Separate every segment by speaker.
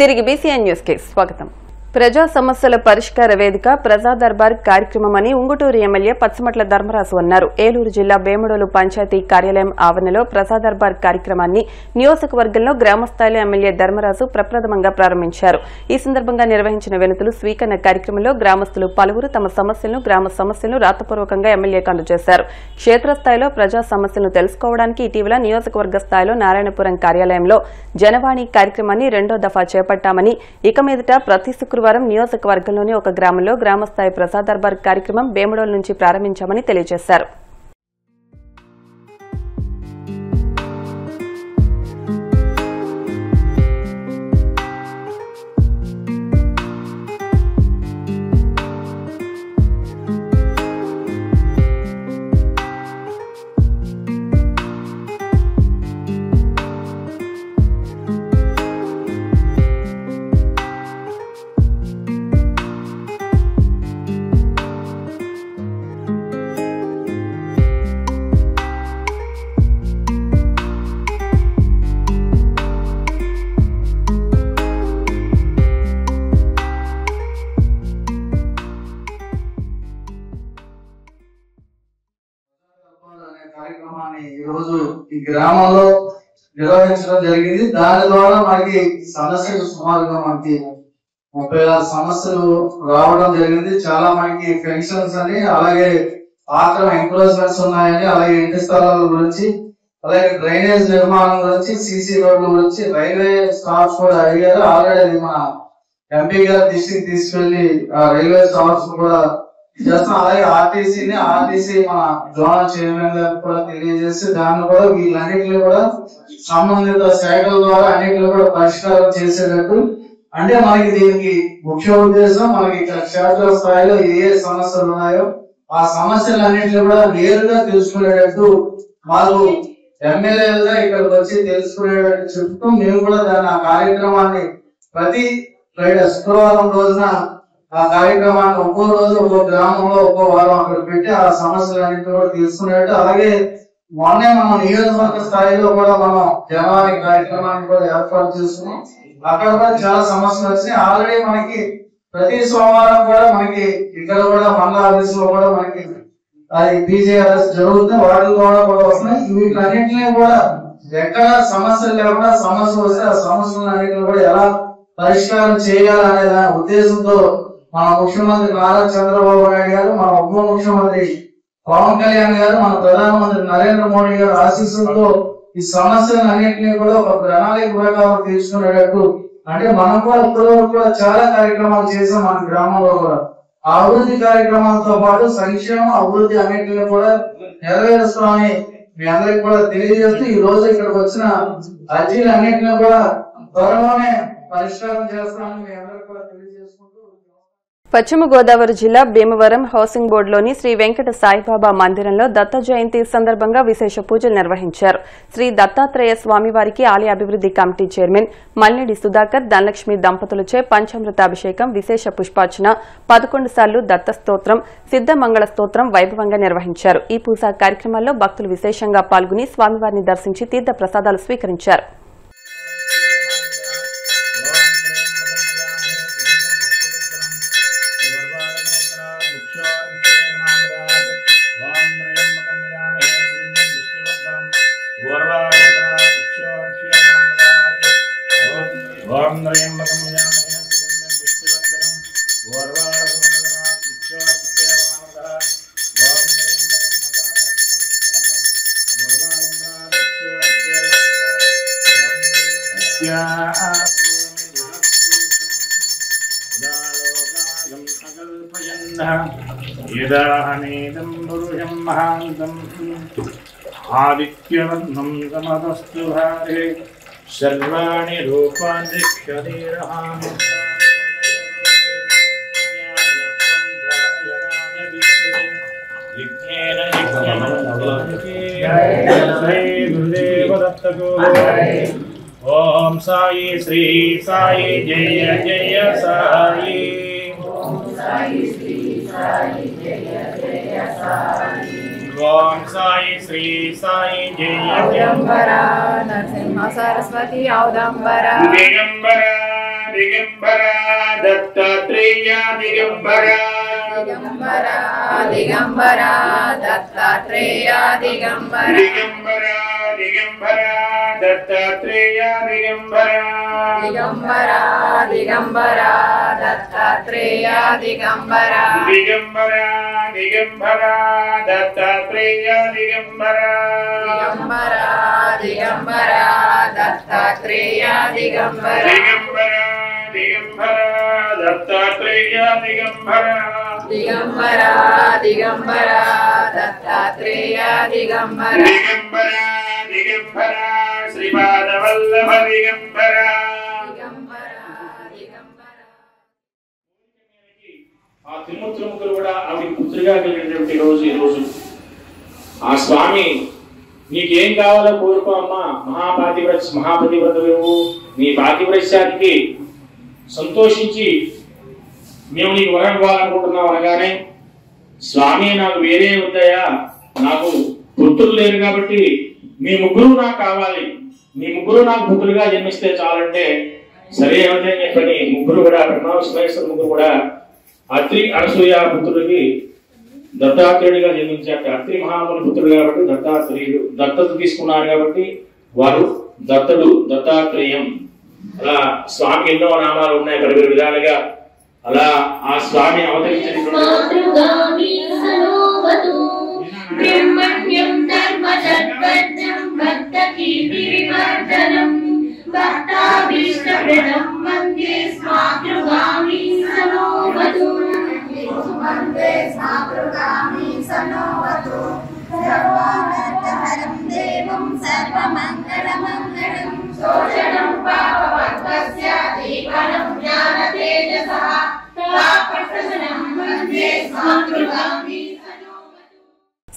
Speaker 1: తిరిగి BCN news కి స్వాగతం. ప్రజా సమస్యల పరిష్కార వేదిక ప్రజా దర్బార్ కార్యక్రమమని ఉంగుటూరు ఎమ్మెల్యే పచ్చమట్ల ధర్మరాజు అన్నారు. ఏలూరు జిల్లా బేముడోలు పంచాయతీ కార్యాలయం ఆవరణలో ప్రజా దర్బార్ కార్యక్రమాన్ని నియోజకవర్గంలో గ్రామస్థాయిలో ఎమ్మెల్యే ధర్మరాజు ప్రప్రథమంగా ప్రారంభించారు. ఈ సందర్భంగా నిర్వహించిన వినతులు స్వీకరణ కార్యక్రమంలో గ్రామస్తులు పలువురు తమ గ్రామ సమస్యలను రాతపూర్వకంగా ఎమ్మెల్యేకు అందజేశారు. క్షేత్రస్థాయిలో ప్రజా సమస్యలను తెలుసుకోవడానికి ఇటీవల నియోజకవర్గ స్థాయిలో నారాయణపురం కార్యాలయంలో జనవాణి కార్యక్రమాన్ని 2వ దఫా చేపట్టామని, ఇక మీదట ప్రతి శుక్రవారం నియోజకవర్గంలోని ఒక గ్రామంలో గ్రామస్థాయి ప్రజా దర్బార్ కార్యక్రమం బేముడోలు నుంచి ప్రారంభించామని తెలియజేశారు.
Speaker 2: కార్యక్రమాన్ని ఈ రోజు ఈ గ్రామంలో నిర్వహించడం జరిగింది. దాని ద్వారా మనకి సమస్యలు సుమారుగా మనకి 36 సమస్యలు రావడం జరిగింది. చాలా మనకి పెన్షన్స్ అని, అలాగే ఆటం ఎంక్రోచ్మెంట్స్ ఉన్నాయని, అలాగే ఇంటి స్థలాల గురించి, అలాగే డ్రైనేజ్ నిర్మాణం గురించి, సిసి రోడ్ల గురించి, రైల్వే స్టాప్స్ కూడా అడిగారు. ఆల్రెడీ మన ఎంపీ గారు దృష్టికి తీసుకెళ్లి ఆ రైల్వే స్టాప్స్ కూడా చేస్తాం. అలాగే ఆర్టీసీ మన జోనల్ చైర్మన్ గారు కూడా తెలియజేసి దాన్ని కూడా వీళ్ళన్నింటినీ కూడా సంబంధిత శాఖల ద్వారా అన్నింటినీ కూడా పరిష్కారం చేసేటట్టు, అంటే మనకి దీనికి ముఖ్య ఉద్దేశం మనకి ఇక్కడ క్షేత్ర స్థాయిలో ఏ సమస్యలు ఉన్నాయో ఆ సమస్యలన్నింటినీ కూడా నేరుగా తెలుసుకునేటట్టు మాకు ఎమ్మెల్యేలుగా ఇక్కడికి వచ్చి తెలుసుకునేటట్టు చెప్తూ మేము కూడా ఆ కార్యక్రమాన్ని ప్రతి శుక్రవారం రోజున ఆ కార్యక్రమాన్ని ఒక్కో రోజు ఒక్కో గ్రామంలో ఒక్కో వారం అక్కడ పెట్టి ఆ సమస్యలన్నింటినీ కూడా తీసుకునేట్టు, అలాగే మొన్నే మనం నియోజకవర్గ స్థాయిలో కూడా మనం జనవాణి కార్యక్రమాన్ని కూడా ఏర్పాటు చేసుకున్నాం. అక్కడ కూడా చాలా సమస్యలు వచ్చినాయి. ఆల్రెడీ మనకి ప్రతి సోమవారం కూడా మనకి ఇక్కడ కూడా మండల ఆఫీస్ లో కూడా మనకి అది బీజేఆర్ఎస్ జరుగుతుంది. వాటిలో కూడా వస్తున్నాయి. వీటిలన్నింటినీ కూడా ఎక్కడ సమస్యలు లేకుండా సమస్య వస్తే ఆ సమస్యలన్నింటినీ కూడా ఎలా పరిష్కారం చేయాలనే ఉద్దేశంతో మన ముఖ్యమంత్రి నారా చంద్రబాబు నాయుడు గారు, మన ఉప ముఖ్యమంత్రి పవన్ కళ్యాణ్ గారు, మన ప్రధానమంత్రి నరేంద్ర మోడీ గారు ఆశీస్సులతో ఈ సమస్యలన్నింటినీ కూడా ఒక ప్రణాళిక ప్రకారం తీసుకునేటట్టు, అంటే మనం కూడా ఇప్పటివరకు కూడా చాలా కార్యక్రమాలు చేసాం. మన గ్రామంలో కూడా ఆ అభివృద్ధి కార్యక్రమాలతో పాటు సంక్షేమ అభివృద్ధి అన్నింటినీ కూడా నెరవేరుస్తామని మీ అందరికి కూడా తెలియజేస్తూ ఈ రోజు ఇక్కడికి వచ్చిన అర్జీలు అన్నింటినీ కూడా త్వరలోనే పరిష్కారం చేస్తామని మీ అందరికి కూడా తెలియజేసుకుంటూ,
Speaker 1: పశ్చిమ గోదావరి జిల్లా భీమవరం హౌసింగ్ బోర్డులోని శ్రీ వెంకట సాయిబాబా మందిరంలో దత్త జయంతి సందర్భంగా విశేష పూజలు నిర్వహించారు. శ్రీ దత్తాత్రేయ స్వామివారికి ఆలయ అభివృద్ధి కమిటీ చైర్మన్ మల్లిడి సుధాకర్, ధనలక్ష్మి దంపతులచే పంచామృతాభిషేకం, విశేష పుష్పార్చన, 11 సార్లు దత్త స్తోత్రం, సిద్ధమంగళ స్తోత్రం వైభవంగా నిర్వహించారు. ఈ పూజా కార్యక్రమాల్లో భక్తులు విశేషంగా పాల్గొని స్వామివారిని దర్శించి తీర్థ ప్రసాదాలు స్వీకరించారు.
Speaker 3: యదాహనేదం పురుషం మహాంతం ఆదిత్యవర్ణం సమదస్తు భారే సర్వాణి రూపాణి శరీరహాం ఓం సాయి శ్రీ సాయి జయ జయ సాయి. ఓం సాయి శ్రీ సాయి జయ
Speaker 4: నరసింహ సరస్వతి ఔదంబర
Speaker 3: దిగంబర दिगंबरा दत्तात्रेय दिगंबरा
Speaker 4: दिगंबरा दिगंबरा दत्तात्रेय दिगंबरा
Speaker 3: दिगंबरा दिगंबरा दत्तात्रेय दिगंबरा
Speaker 4: दिगंबरा दिगंबरा दत्तात्रेय दिगंबरा
Speaker 3: दिगंबरा दिगंबरा दत्तात्रेय दिगंबरा
Speaker 4: दिगंबरा दिगंबरा दत्तात्रेय दिगंबरा
Speaker 3: दिगंबरा दिगंबरा दत्तात्रेय दिगंबरा
Speaker 4: दिगंबरा दिगंबरा दत्तात्रेय दिगंबरा
Speaker 3: दिगंबरा दिगंबरा श्रीपाद वल्लभ दिगंबरा
Speaker 4: दिगंबरा दिगंबरा
Speaker 3: ఆ తిరుమూర్తుల ముగ్గురు కూడా ఆవిడకి పుత్రిగా కలిగినటువంటి రోజు ఈ రోజు ఆ స్వామి నీకేం కావాలో కోరుకో అమ్మా మహాపతివ్రతవు నీ పాతివ్రత్యానికి సంతోషించి మేము నీకు వరం ఇవ్వాలనుకుంటున్నాం అనగానే స్వామి నాకు వేరే వద్దయా నాకు పుత్రులు లేరు కాబట్టి మీ ముగ్గురు నాకు కావాలి మీ ముగ్గురు నాకు పుత్రులుగా జన్మిస్తే చాలంటే సరే ఏమిటని చెప్పని ముగ్గురు కూడా బ్రహ్మ విష్ణు ముగ్గురు కూడా అత్రి అనసూయ పుత్రుడికి దత్తాత్రేయుడిగా జన్మించారు. అత్రి మహాముని పుత్రుడు కాబట్టి దత్తాత్రేయుడు దత్తత తీసుకున్నారు కాబట్టి వారు దత్తడు దత్తాత్రేయం. అలా స్వామికి ఎన్నో నామాలు ఉన్నాయి ఇక్కడ వేరు విధాలుగా. అలా ఆ స్వామి అవతరించినటువంటి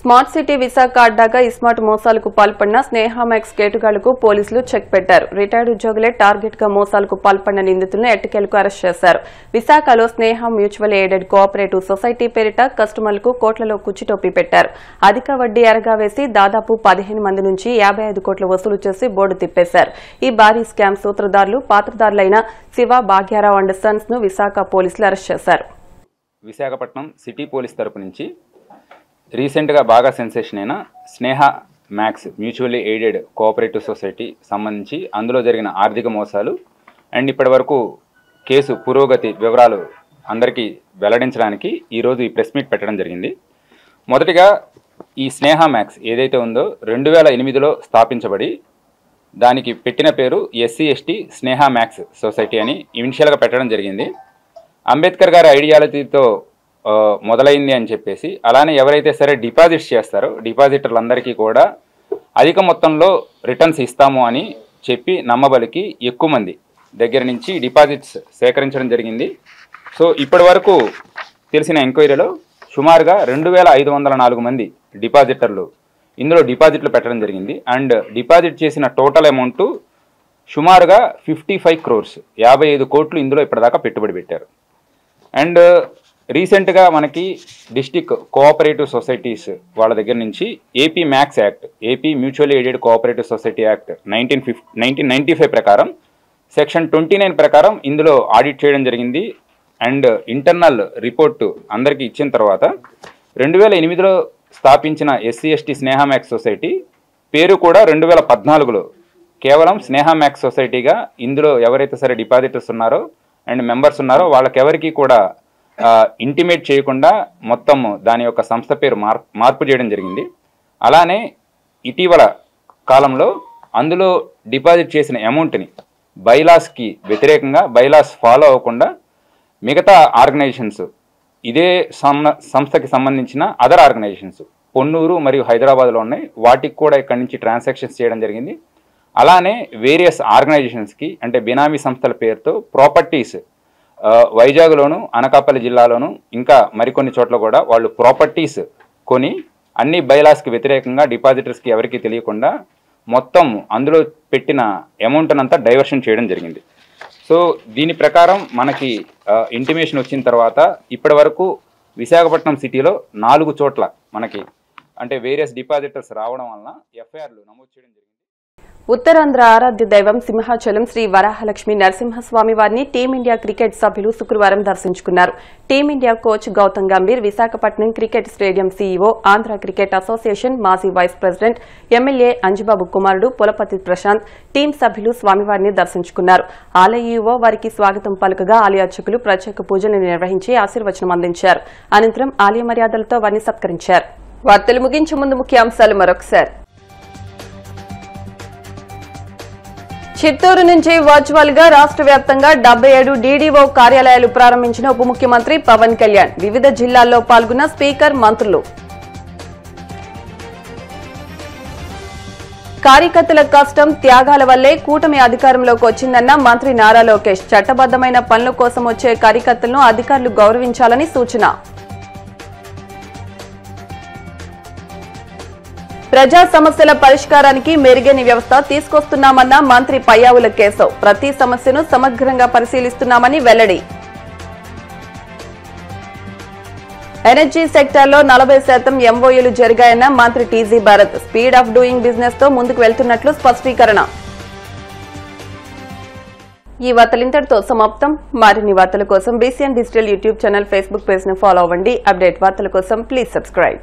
Speaker 1: స్మార్ట్ సిటీ విశాఖ అడ్డాగా ఇస్మార్ట్ మోసాలకు పాల్పడిన స్నేహామాక్స్ కేటుగాళ్లకు పోలీసులు చెక్ పెట్టారు. రిటైర్డ్ ఉద్యోగులే టార్గెట్ గా మోసాలకు పాల్పడిన నిందితులను ఎట్టకేలకు అరెస్ట్ చేశారు. విశాఖలో స్నేహ మ్యూచువల్ ఎయిడెడ్ కోఆపరేటివ్ సొసైటీ పేరిట కస్టమర్లకు కోట్లలో కుచ్చిటోపీ పెట్టారు. అధిక వడ్డీ ఎరగా వేసి దాదాపు 15 మంది నుంచి 55 కోట్ల వసూలు చేసి బోర్డు తిప్పేశారు. ఈ భారీ స్కామ్ సూత్రధారులు పాత్రధారులైన శివ, భాగ్యారావు అండ్ సన్స్ ను విశాఖ పోలీసులు అరెస్ట్ చేశారు.
Speaker 5: విశాఖపట్నం సిటీ పోలీస్ తరపు నుంచి రీసెంట్గా బాగా సెన్సేషన్ అయిన Sneha max mutually aided cooperative society సంబంధించి అందులో జరిగిన ఆర్థిక మోసాలు అండ్ ఇప్పటి వరకు కేసు పురోగతి వివరాలు అందరికీ వెల్లడించడానికి ఈరోజు ఈ ప్రెస్ మీట్ పెట్టడం జరిగింది. మొదటిగా ఈ స్నేహ మ్యాక్స్ ఏదైతే ఉందో 2008లో స్థాపించబడి దానికి పెట్టిన పేరు SC/ST స్నేహ మ్యాక్స్ సొసైటీ అని ఇనిషియల్గా పెట్టడం జరిగింది. అంబేద్కర్ గారి ఐడియాలజీతో మొదలైంది అని చెప్పేసి, అలానే ఎవరైతే సరే డిపాజిట్స్ చేస్తారో డిపాజిటర్లందరికీ కూడా అధిక మొత్తంలో రిటర్న్స్ ఇస్తాము అని చెప్పి నమ్మబలికి ఎక్కువ మంది దగ్గర నుంచి డిపాజిట్స్ సేకరించడం జరిగింది. సో ఇప్పటి వరకు తెలిసిన ఎంక్వైరీలో సుమారుగా 2504 మంది డిపాజిటర్లు ఇందులో డిపాజిట్లు పెట్టడం జరిగింది. అండ్ డిపాజిట్ చేసిన టోటల్ అమౌంట్ సుమారుగా 55 crores 55 కోట్లు ఇందులో ఇప్పటిదాకా పెట్టుబడి పెట్టారు. అండ్ రీసెంట్గా మనకి డిస్టిక్ కోఆపరేటివ్ సొసైటీస్ వాళ్ళ దగ్గర నుంచి AP max act, AP mutual aided cooperative society act 1995 ప్రకారం సెక్షన్ 29 ప్రకారం ఇందులో ఆడిట్ చేయడం జరిగింది. అండ్ ఇంటర్నల్ రిపోర్టు అందరికీ ఇచ్చిన తర్వాత 2008లో స్థాపించిన SC/ST స్నేహ మ్యాక్స్ సొసైటీ పేరు కూడా 2014లో కేవలం స్నేహ మ్యాక్స్ సొసైటీగా ఇందులో ఎవరైతే సరే డిపాజిటర్స్ ఉన్నారో అండ్ మెంబర్స్ ఉన్నారో వాళ్ళకెవరికి కూడా ఇంటిమేట్ చేయకుండా మొత్తం దాని యొక్క సంస్థ పేరు మార్పు చేయడం జరిగింది. అలానే ఇటీవల కాలంలో అందులో డిపాజిట్ చేసిన అమౌంట్ని బైలాస్కి వ్యతిరేకంగా బైలాస్ ఫాలో అవ్వకుండా మిగతా ఆర్గనైజేషన్స్ ఇదే సంస్థకి సంబంధించిన అదర్ ఆర్గనైజేషన్స్ పొన్నూరు మరియు హైదరాబాద్లో ఉన్నాయి, వాటికి కూడా ఇక్కడి నుంచి ట్రాన్సాక్షన్స్ చేయడం జరిగింది. అలానే వేరియస్ ఆర్గనైజేషన్స్కి అంటే బినామీ సంస్థల పేరుతో ప్రాపర్టీస్ వైజాగ్లోను అనకాపల్లి జిల్లాలోను ఇంకా మరికొన్ని చోట్ల కూడా వాళ్ళు ప్రాపర్టీస్ కొని అన్ని బైలాస్కి వ్యతిరేకంగా డిపాజిటర్స్కి ఎవరికి తెలియకుండా మొత్తం అందులో పెట్టిన అమౌంట్ అంతా డైవర్షన్ చేయడం జరిగింది. సో దీని ప్రకారం మనకి ఇంటిమేషన్ వచ్చిన తర్వాత ఇప్పటి వరకు విశాఖపట్నం సిటీలో 4 చోట్ల మనకి అంటే వేరియస్ డిపాజిటర్స్ రావడం వలన ఎఫ్ఐఆర్లు నమోదు చేయడం జరిగింది.
Speaker 1: ఉత్తరాంధ్ర ఆరాధ్య దైవం సింహాచలం శ్రీ వరాహలక్ష్మి నరసింహస్వామి వారిని టీమిండియా క్రికెట్ సభ్యులు శుక్రవారం దర్శించుకున్నారు. Team India coach Gautam Gambhir, Visakhapatnam cricket stadium CEO, Andhra cricket association మాజీ వైస్ ప్రెసిడెంట్, ఎమ్మెల్యే అంజిబాబు కుమారుడు పులపతి ప్రశాంత్ టీం సభ్యులు స్వామివారిని దర్శించుకున్నారు. ఆలయ ఈవో వారికి స్వాగతం పలుకగా ఆలయ అర్చకులు ప్రత్యేక పూజలు నిర్వహించి ఆశీర్వచనం అందించారు. అనంతరం ఆలయ మర్యాదలతో వారిని సత్కరించారు. వార్తలు ముగించే ముందు ముఖ్యాంశాలు మరొకసారి. చిత్తూరు నుంచి వర్చువల్ గా రాష్ట్ర వ్యాప్తంగా 77 డీడీఓ కార్యాలయాలు ప్రారంభించిన ఉప ముఖ్యమంత్రి పవన్ కళ్యాణ్. వివిధ జిల్లాల్లో పాల్గొన్న స్పీకర్, మంత్రులు. కార్యకర్తల కష్టం, త్యాగాల వల్లే కూటమి అధికారంలోకి వచ్చిందన్న మంత్రి నారా లోకేష్. చట్టబద్దమైన పనుల కోసం వచ్చే కార్యకర్తలను అధికారులు గౌరవించాలని సూచన. ప్రజా సమస్యల పరిష్కారానికి మెరుగైన వ్యవస్థ తీసుకొస్తున్నామన్న మంత్రి పయ్యావుల కేశవ్. ప్రతి సమస్యను సమగ్రంగా పరిశీలిస్తున్నామని వెల్లడి. ఎనర్జీ సెక్టార్లో 40% ఎంఓయూలు జరిగాయన్న మంత్రి TG Bharat. Speed of doing business తో ముందుకు వెళ్తున్నట్లు స్పష్టీకరణ. ఈ వార్తలు ఇంతటితో సమాప్తం. మరిన్ని వార్తల కోసం BCN digital YouTube channel, Facebook page ను ఫాలో అవ్వండి. అప్డేట్ వార్తల కోసం ప్లీజ్ సబ్స్క్రైబ్.